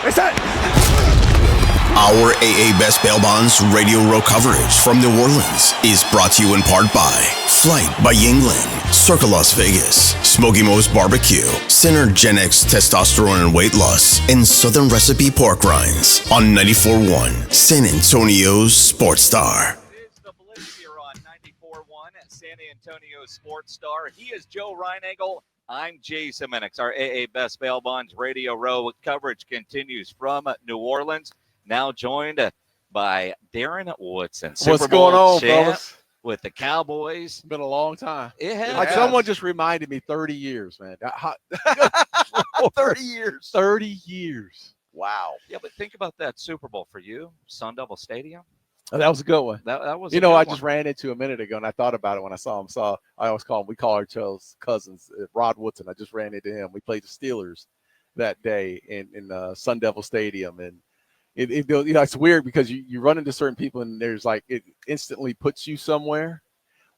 It's that. Our AA Best Bail Bonds Radio Row coverage from New Orleans is brought to you in part by Flight by Yuengling, Circa Las Vegas, Smokey Mo's Barbecue, Synergenx Testosterone and Weight Loss, and Southern Recipe Pork Rinds on 94.1 San Antonio's Sports Star. It is the Blitz here on 94.1 at San Antonio Sports Star. He is Joe Reinagel. I'm Jay Synergenx. Our AA Best Bail Bonds Radio Row coverage continues from New Orleans. Now joined by Darren Woodson. What's going on, fellas? With the Cowboys. It's been a long time. It has. Like someone just reminded me 30 years, man. 30 years. 30 years. Wow. Yeah, but think about that Super Bowl for you, Sun Devil Stadium. Oh, that was a good one. That was I just ran into a minute ago, and I thought about it when I saw him. I always call him, we call ourselves cousins, Rod Woodson. I just ran into him. We played the Steelers that day in Sun Devil Stadium, and it's weird because you run into certain people and there's like it instantly puts you somewhere.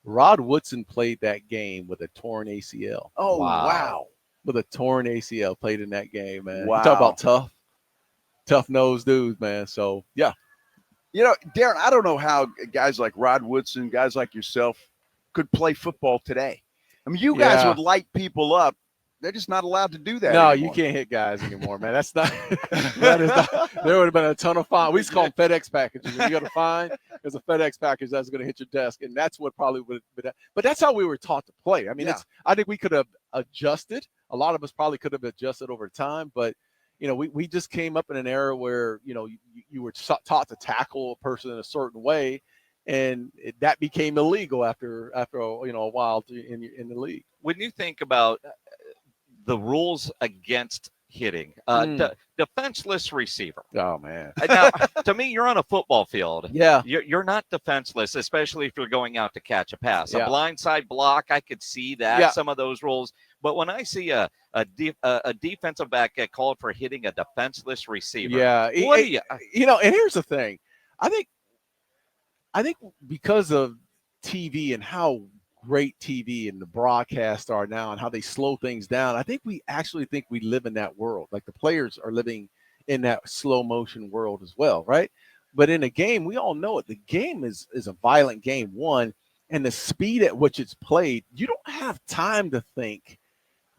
Rod Woodson played that game with a torn ACL. Oh, wow. With a torn ACL, played in that game, man. Wow. You talk about tough-nosed dudes, man. So, yeah. You know, Darren, I don't know how guys like Rod Woodson, guys like yourself could play football today. I mean, you guys would light people up. They're just not allowed to do that No, anymore. You can't hit guys anymore, man. That's not – there would have been a ton of fine. We used to call them FedEx packages. When you got a fine, there's a FedEx package that's going to hit your desk, and that's what probably would have been – but that's how we were taught to play. I mean, I think we could have adjusted. A lot of us probably could have adjusted over time, but, we just came up in an era where, you were taught to tackle a person in a certain way, and that became illegal after a while in the league. When you think about the rules against hitting, defenseless receiver. Oh, man. Now, to me, you're on a football field. Yeah. You're not defenseless, especially if you're going out to catch a pass. Yeah. A blindside block, I could see that, some of those rules. But when I see a defensive back get called for hitting a defenseless receiver, what do you? And here's the thing. I think because of TV and how great TV and the broadcasts are now and how they slow things down, I think we actually think we live in that world. Like the players are living in that slow motion world as well, right? But in a game, we all know it. The game is a violent game, one, and the speed at which it's played, you don't have time to think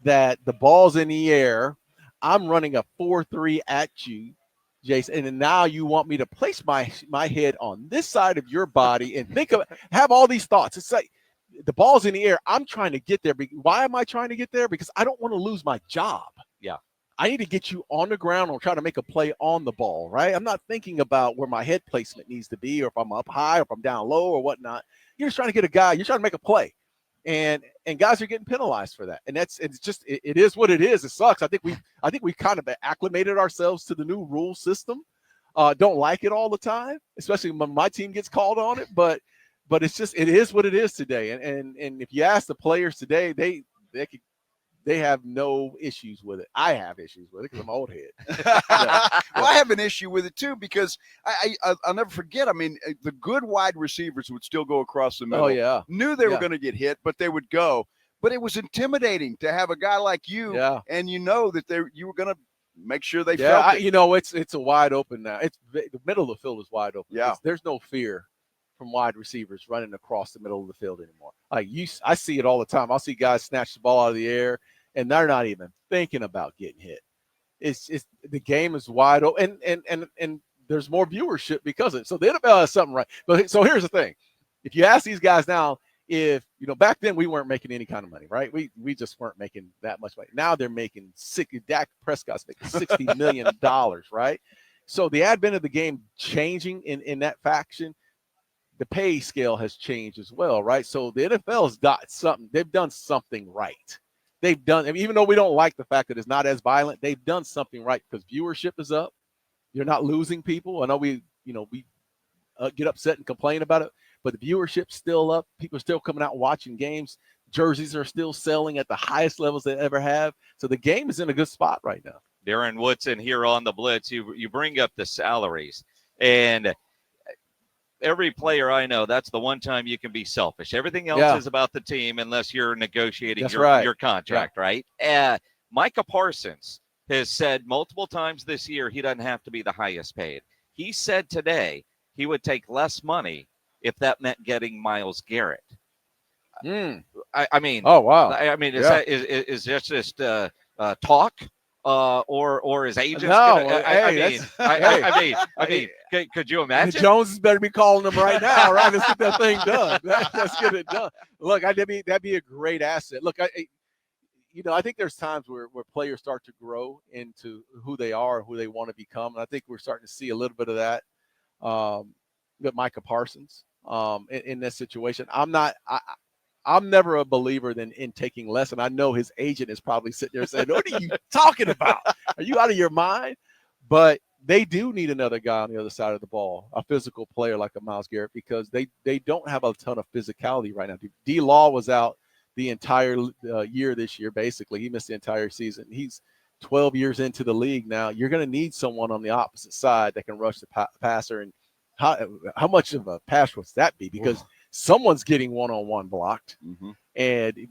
that the ball's in the air, I'm running a 4-3 at you, Jason, and now you want me to place my head on this side of your body and have all these thoughts. It's like the ball's in the air. I'm trying to get there. Why am I trying to get there? Because I don't want to lose my job. Yeah. I need to get you on the ground or try to make a play on the ball, right? I'm not thinking about where my head placement needs to be or if I'm up high or if I'm down low or whatnot. You're just trying to get a guy. You're trying to make a play. And guys are getting penalized for that. And it is what it is. It sucks. I think we kind of acclimated ourselves to the new rule system. Don't like it all the time, especially when my team gets called on it. But it is what it is today. And if you ask the players today, they have no issues with it. I have issues with it because I'm an old head. Well, I have an issue with it too because I'll never forget. I mean, the good wide receivers would still go across the middle. Oh yeah, knew they were going to get hit, but they would go. But it was intimidating to have a guy like you, and that you were going to make sure they felt it. It's a wide open now. It's the middle of the field is wide open. Yeah, there's no fear from wide receivers running across the middle of the field anymore. I see it all the time. I'll see guys snatch the ball out of the air, and they're not even thinking about getting hit. It's the game is wide open, and there's more viewership because of it. So the NFL has something right. But so here's the thing: if you ask these guys now, if back then we weren't making any kind of money, right? We just weren't making that much money. Now they're making Dak Prescott's making $60 million, right? So the advent of the game changing in that faction. The pay scale has changed as well, right? So the NFL's got something. They've done something right. Even though we don't like the fact that it's not as violent, they've done something right because viewership is up. You're not losing people. I know we get upset and complain about it, but the viewership's still up. People are still coming out and watching games. Jerseys are still selling at the highest levels they ever have. So the game is in a good spot right now. Darren Woodson here on the Blitz. You bring up the salaries, and every player I know, that's the one time you can be selfish. Everything else is about the team unless you're negotiating your contract, right? Micah Parsons, has said multiple times this year he doesn't have to be the highest paid. He said today he would take less money if that meant getting Myles Garrett. I mean, oh wow! I mean, is that just talk, or is agents? No, I mean, could you imagine? The Joneses better be calling them right now, right? Let's get that thing done. Let's get it done. Look, that'd be a great asset. Look, I think there's times where players start to grow into who they are, who they want to become, and I think we're starting to see a little bit of that with Micah Parsons in this situation. I'm never a believer in taking less, and I know his agent is probably sitting there saying, "What are you talking about? Are you out of your mind?" But they do need another guy on the other side of the ball, a physical player like a Myles Garrett, because they don't have a ton of physicality right now. D. Law was out the entire year this year, basically. He missed the entire season. He's 12 years into the league now. You're going to need someone on the opposite side that can rush the passer. And how much of a pass would that be? Because someone's getting one-on-one blocked. And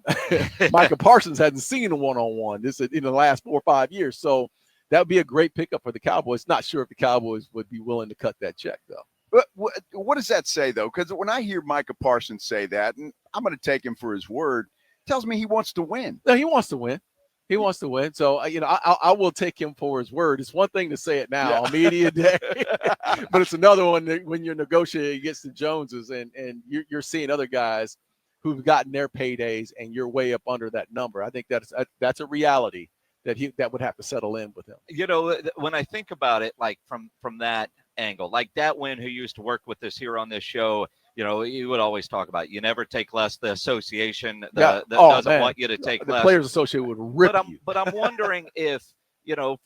Micah Parsons hasn't seen a one-on-one in the last 4 or 5 years. So that would be a great pickup for the Cowboys. Not sure if the Cowboys would be willing to cut that check, though. But what does that say, though? Because when I hear Micah Parsons say that, and I'm going to take him for his word, tells me he wants to win. No, he wants to win. He wants to win. So, I will take him for his word. It's one thing to say it now on media day, but it's another one when you're negotiating against the Joneses and you're seeing other guys who've gotten their paydays and you're way up under that number. I think that's a reality that would have to settle in with him. When I think about it, like from that angle, like that win who used to work with us here on this show, you would always talk about you never take less. The association that doesn't want you to take less. The Players Association would rip you. But I'm wondering if,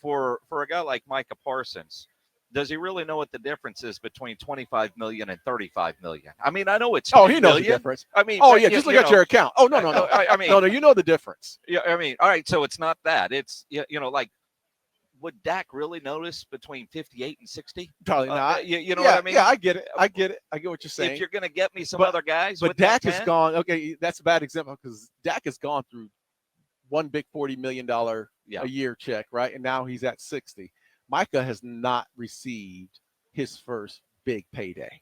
for a guy like Micah Parsons, does he really know what the difference is between $25 million and $35 million? I mean, I know it's he knows the difference. I mean, just look at your account. Oh, no. I mean, no, you know the difference. Yeah, I mean, all right, so it's not that. It's like, would Dak really notice between 58 and 60? Probably not. You know what I mean? Yeah, I get it. I get what you're saying. If you're going to get me some other guys, but Dak has gone. Okay, that's a bad example because Dak has gone through one big $40 million a year check, right? And now he's at 60. Micah has not received his first big payday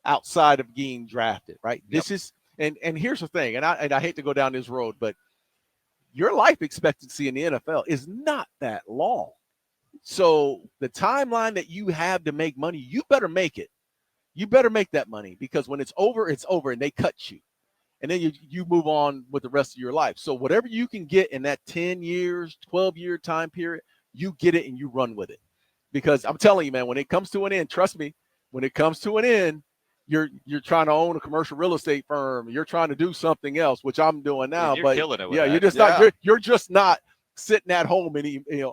outside of being drafted, right? This is and here's the thing, and I hate to go down this road, but your life expectancy in the NFL is not that long. So the timeline that you have to make money, you better make it. You better make that money because when it's over, and they cut you. And then you move on with the rest of your life. So whatever you can get in that 10 years, 12-year time period, you get it and you run with it. Because I'm telling you, man, when it comes to an end, trust me, when it comes to an end, you're trying to own a commercial real estate firm. You're trying to do something else, which I'm doing now. You're killing it with that. You're just not. You're just not sitting at home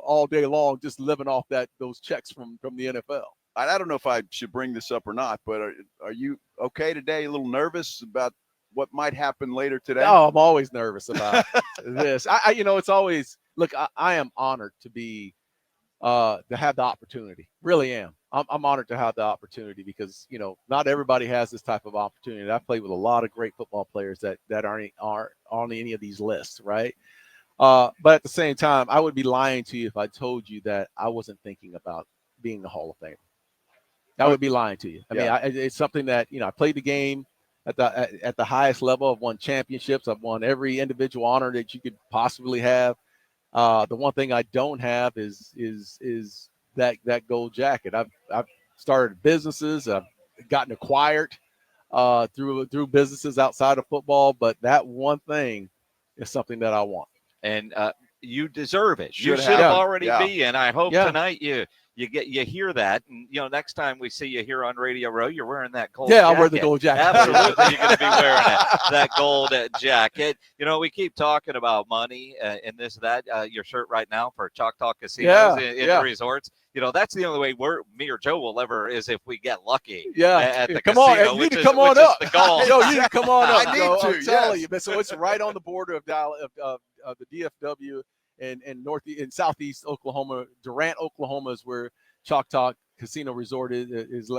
all day long, just living off those checks from the NFL. I don't know if I should bring this up or not, but are you okay today? A little nervous about what might happen later today? Oh, I'm always nervous about this. It's always look. I am honored to be to have the opportunity. Really am. I'm honored to have the opportunity because, not everybody has this type of opportunity. I played with a lot of great football players that aren't on any of these lists, right? But at the same time, I would be lying to you if I told you that I wasn't thinking about being a Hall of Famer. I would be lying to you. I mean, it's something that, I played the game at the highest level. I've won championships. I've won every individual honor that you could possibly have. The one thing I don't have is that gold jacket. I've started businesses. I've gotten acquired through businesses outside of football, but that one thing is something that I want. And you deserve it. You should have already be. And I hope tonight you hear that. And next time we see you here on Radio Row, you're wearing that gold jacket. I'll wear the gold jacket. Absolutely, you're going to be wearing that gold jacket. We keep talking about money and this, that. Your shirt right now for Choctaw Casinos in the resorts. That's the only way me or Joe will ever is if we get lucky. At the casino, on, you need to come on up. The goal. You need to come on up. I need to. I'm telling you. So it's right on the border of the DFW. In southeast Oklahoma, Durant, Oklahoma is where Choctaw Casino Resort is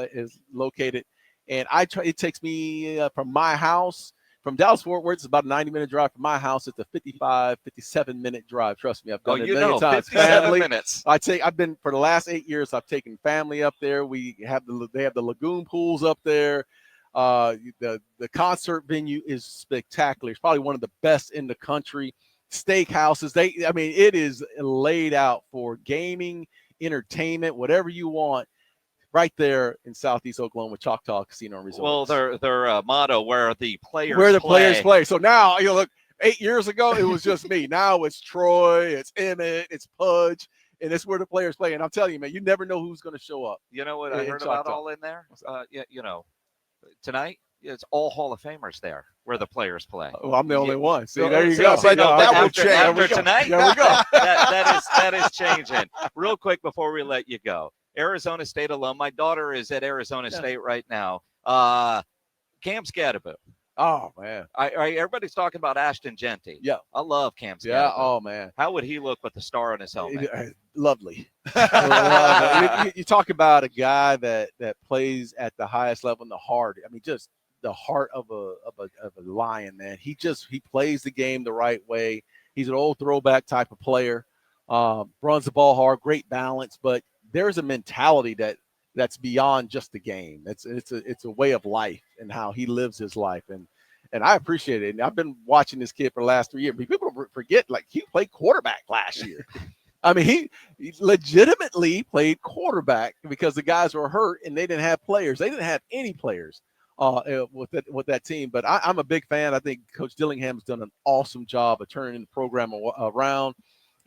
located. And it takes me from my house from Dallas-Fort Worth, it's about a 90-minute drive from my house. It's a 55, 57-minute drive. Trust me, I've done it a million times. 57 minutes. I've been for the last 8 years. I've taken family up there. They have the lagoon pools up there. The concert venue is spectacular. It's probably one of the best in the country. Steakhouses. It is laid out for gaming, entertainment, whatever you want. Right there in Southeast Oklahoma, Choctaw Casino and Resort. Well, their motto, where the players play. So now, look, 8 years ago, it was just me. Now it's Troy, it's Emmett, it's Pudge, and it's where the players play. And I'm telling you, man, you never know who's going to show up. You know what I heard about all in there? Tonight, it's all Hall of Famers there where the players play. Well, I'm the only one. See, there you go. That will change. After tonight, there we go. that is changing. Real quick before we let you go. Arizona State alum. My daughter is at Arizona State right now. Cam Scadaboo. Oh, man. Everybody's talking about Ashton Genty. Yeah. I love Cam Scadaboo. Yeah. Oh, man. How would he look with the star on his helmet? Lovely. You talk about a guy that plays at the highest level in the heart. Just the heart of a lion, man. He plays the game the right way. He's an old throwback type of player. Runs the ball hard, great balance, but there's a mentality that's beyond just the game. It's a way of life and how he lives his life. And I appreciate it. And I've been watching this kid for the last 3 years. People forget, like, he played quarterback last year. He legitimately played quarterback because the guys were hurt and they didn't have players. They didn't have any players with that team. But I'm a big fan. I think Coach Dillingham's done an awesome job of turning the program around.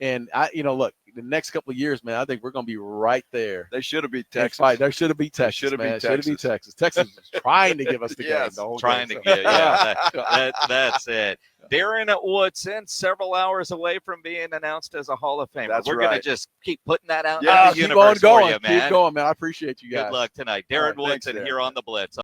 And look, the next couple of years, man, I think we're going to be right there. They should have beat Texas. They should have beat Texas. Should have beat Texas. Texas was trying to give us the game. The whole trying game, to get, that's it. Darren Woodson, several hours away from being announced as a Hall of Famer. We're going to just keep putting that out in the universe for you, man. Keep going, man. I appreciate you guys. Good luck tonight. Darren Woodson here on the Blitz.